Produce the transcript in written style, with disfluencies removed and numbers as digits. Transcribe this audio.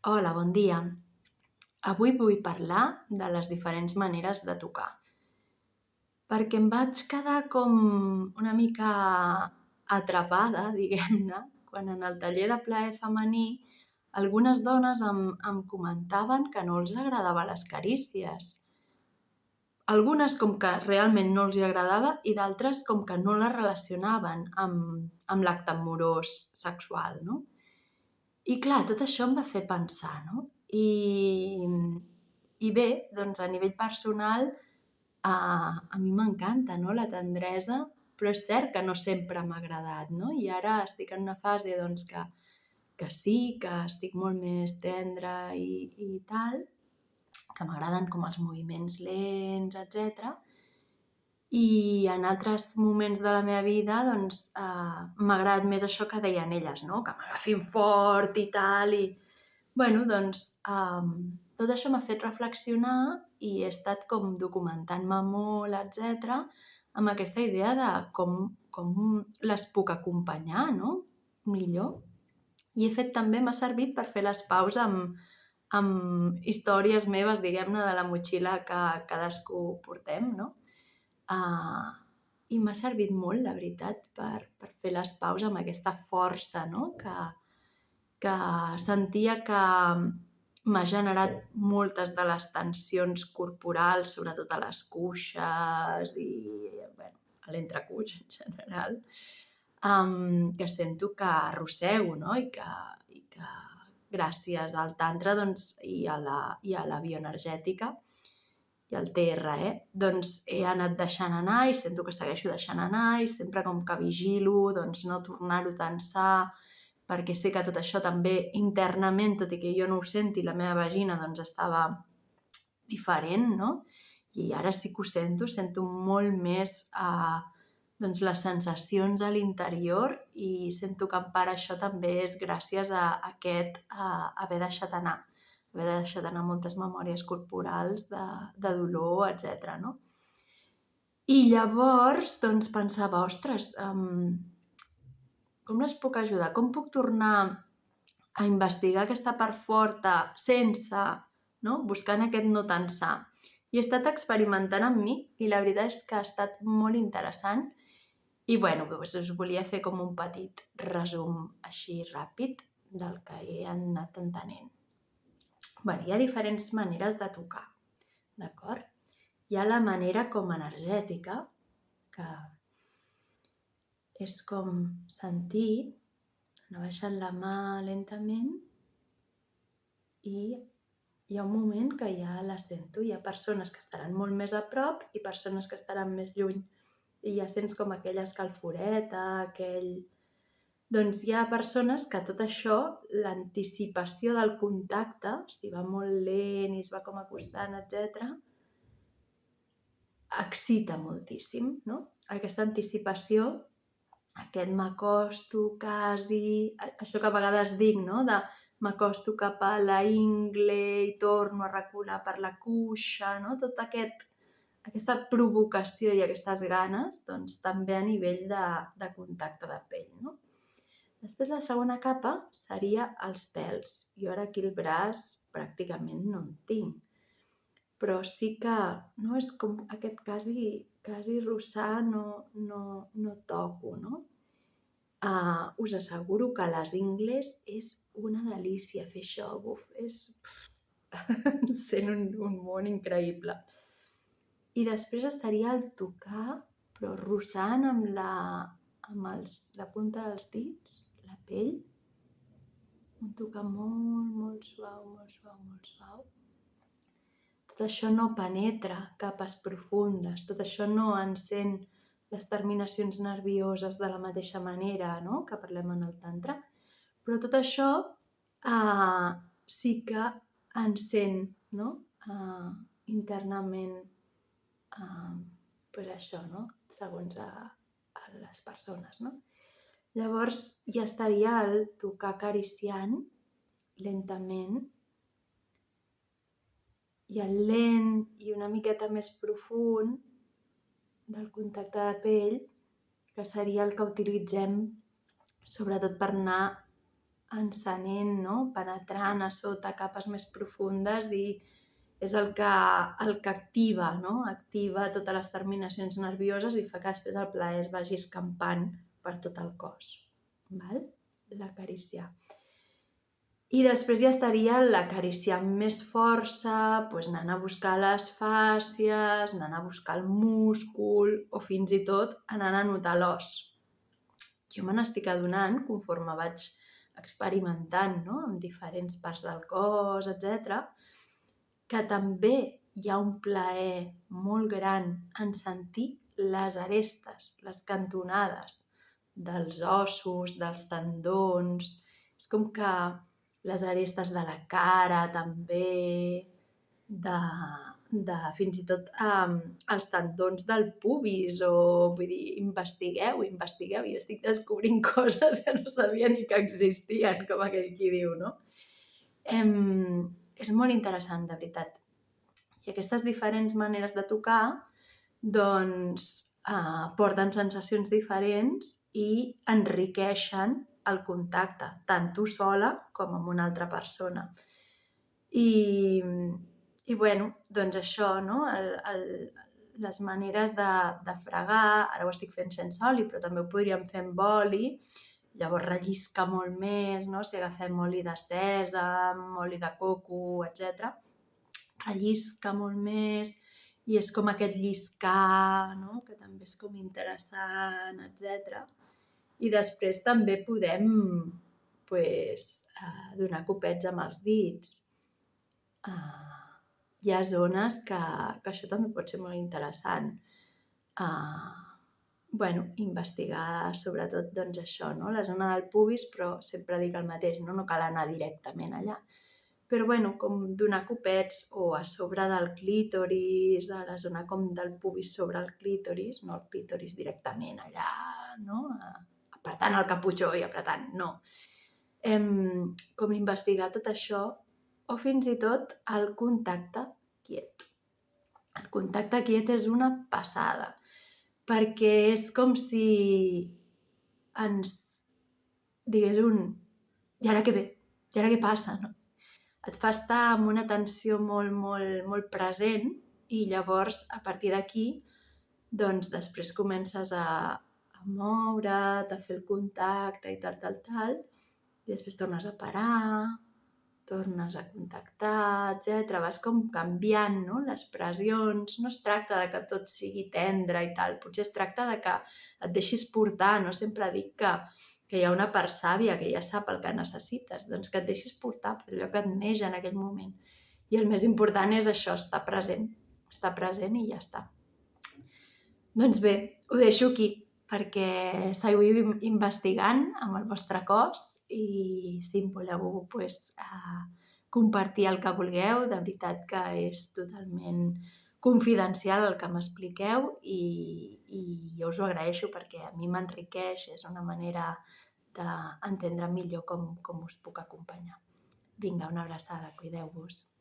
Hola, bon dia. Avui vull parlar de les diferents maneres de tocar, perquè em vaig quedar com una mica atrapada, diguem-ne, quan en el taller de plaer femení algunes dones em comentaven que no els agradava les carícies. Algunes com que realment no els hi agradava i d'altres com que no les relacionaven amb l'acte amorós sexual, no? I clar, tot això em va fer pensar, no? I bé, doncs a nivell personal, a mi m'encanta, no?, la tendresa, però és cert que no sempre m'ha agradat, no? I ara estic en una fase doncs, que sí, que estic molt més tendra i tal, que m'agraden com els moviments lents, etc. I en altres moments de la meva vida doncs, m'ha agradat més això que deien elles, no? Que m'agafin fort i tal. Bueno, doncs tot això m'ha fet reflexionar i he estat com documentant-me molt, etc., amb aquesta idea de com les puc acompanyar, no? Millor. I també m'ha servit per fer les paus amb històries meves, diguem-ne, de la motxilla que cadascú portem, no? I m'ha servit molt, la veritat, per fer les paus amb aquesta força, no?, que sentia que m'ha generat moltes de les tensions corporals, sobretot a les cuixes i bueno, a l'entrecuix en general, que sento que arrossego, no? I que gràcies al tantra doncs, i a la bioenergètica i al TRE, doncs he anat deixant anar i sento que segueixo deixant anar i sempre com que vigilo doncs, no tornar-ho a tensar, perquè sé que tot això també internament, tot i que jo no ho senti, la meva vagina doncs estava diferent, no? I ara sí que ho sento molt més doncs, les sensacions a l'interior i sento que en part això també és gràcies a aquest haver deixat anar moltes memòries corporals de dolor, etc. No? I llavors doncs, pensava, ostres, com les puc ajudar? Com puc tornar a investigar aquesta part forta sense, no?, buscant aquest no tensar? I he estat experimentant amb mi i la veritat és que ha estat molt interessant. I bueno, doncs us volia fer com un petit resum així ràpid del que he anat entenent. Hi ha diferents maneres de tocar, d'acord? Hi ha la manera com energètica, que és com sentir, anar baixant la mà lentament i hi ha un moment que ja la sento. Hi ha persones que estaran molt més a prop i persones que estaran més lluny. I ja sents com aquella escalforeta, Doncs hi ha persones que tot això, l'anticipació del contacte, si va molt lent i es va com acostant, etc., excita moltíssim, no? Aquesta anticipació, aquest m'acosto quasi, això que a vegades dic, no?, de m'acosto cap a la ingle i torno a recular per la cuixa, no? Tota aquesta provocació i aquestes ganes, doncs també a nivell de contacte de pell, no? Després la segona capa seria els pèls. Jo ara aquí el braç pràcticament no en tinc, però sí que no, és com aquest quasi rossar, no toco, no? Us asseguro que les ingles és una delícia fer això, sent un món increïble. I després estaria el tocar, però rossant amb la punta dels dits, la pell, un tocar molt, molt suau, molt suau, molt suau. Tot això no penetra capes profundes, tot això no encén les terminacions nervioses de la mateixa manera, no?, que parlem en el tantra, però tot això sí que encén, no?, internament pues això, no?, segons a les persones, no? Llavors ja estaria el tocar acariciant lentament i el lent i una miqueta més profund del contacte de pell, que seria el que utilitzem sobretot per anar encenent, no? Penetrant a sota capes més profundes i és el que activa, no? Activa totes les terminacions nervioses i fa que després el plaer es vagi escampant per tot el cos. Val? L'acariciar. I després ja estaria l'acariciar amb més força, doncs anant a buscar les fàscies, anant a buscar el múscul o fins i tot anant a notar l'os. Jo me n'estic adonant, conforme vaig experimentant, no? Amb diferents parts del cos, etc., que també hi ha un plaer molt gran en sentir les arestes, les cantonades dels ossos, dels tendons. És com que les arestes de la cara també, de fins i tot els tendons del pubis, o vull dir, investigueu, jo estic descobrint coses que no sabia ni que existien, com aquell qui diu, no? És molt interessant, de veritat. I aquestes diferents maneres de tocar, doncs, porten sensacions diferents i enriqueixen el contacte, tant tu sola com amb una altra persona. I bueno, doncs això, no? Les maneres de fregar, ara ho estic fent sense oli, però també ho podríem fer amb oli, llavors rellisca molt més, no? Si agafem oli de sèsam, oli de coco, etc., rellisca molt més i és com aquest lliscar, no? Que també és com interessant, etc. I després també podem donar copets amb els dits. Hi ha zones que això també pot ser molt interessant. Investigar sobretot doncs això, no? La zona del pubis, però sempre dic el mateix, no cal anar directament allà. Però com donar copets o a sobre del clítoris, a la zona com del pubis sobre el clítoris, no el clítoris directament allà, no? Apretant el caputxó i apretant, no. Com investigar tot això, o fins i tot el contacte quiet. El contacte quiet és una passada, perquè és com si ens digués i ara què ve? I ara què passa? No? Et fa estar amb una tensió molt, molt, molt present i llavors, a partir d'aquí, doncs després comences a moure't, a fer el contacte i tal, i després tornes a parar, tornes a contactar, etc. Vas com canviant, no? Les pressions. No es tracta de que tot sigui tendre i tal, potser es tracta de que et deixis portar. No sempre dic que hi ha una part sàvia que ja sap el que necessites, doncs que et deixis portar per allò que et neix en aquell moment. I el més important és això, estar present i ja està. Doncs bé, ho deixo aquí, perquè seguiu investigant amb el vostre cos i si em voleu compartir el que vulgueu, de veritat que és totalment confidencial el que m'expliqueu i jo us ho agraeixo perquè a mi m'enriqueix, és una manera d'entendre millor com us puc acompanyar. Vinga, una abraçada, cuideu-vos.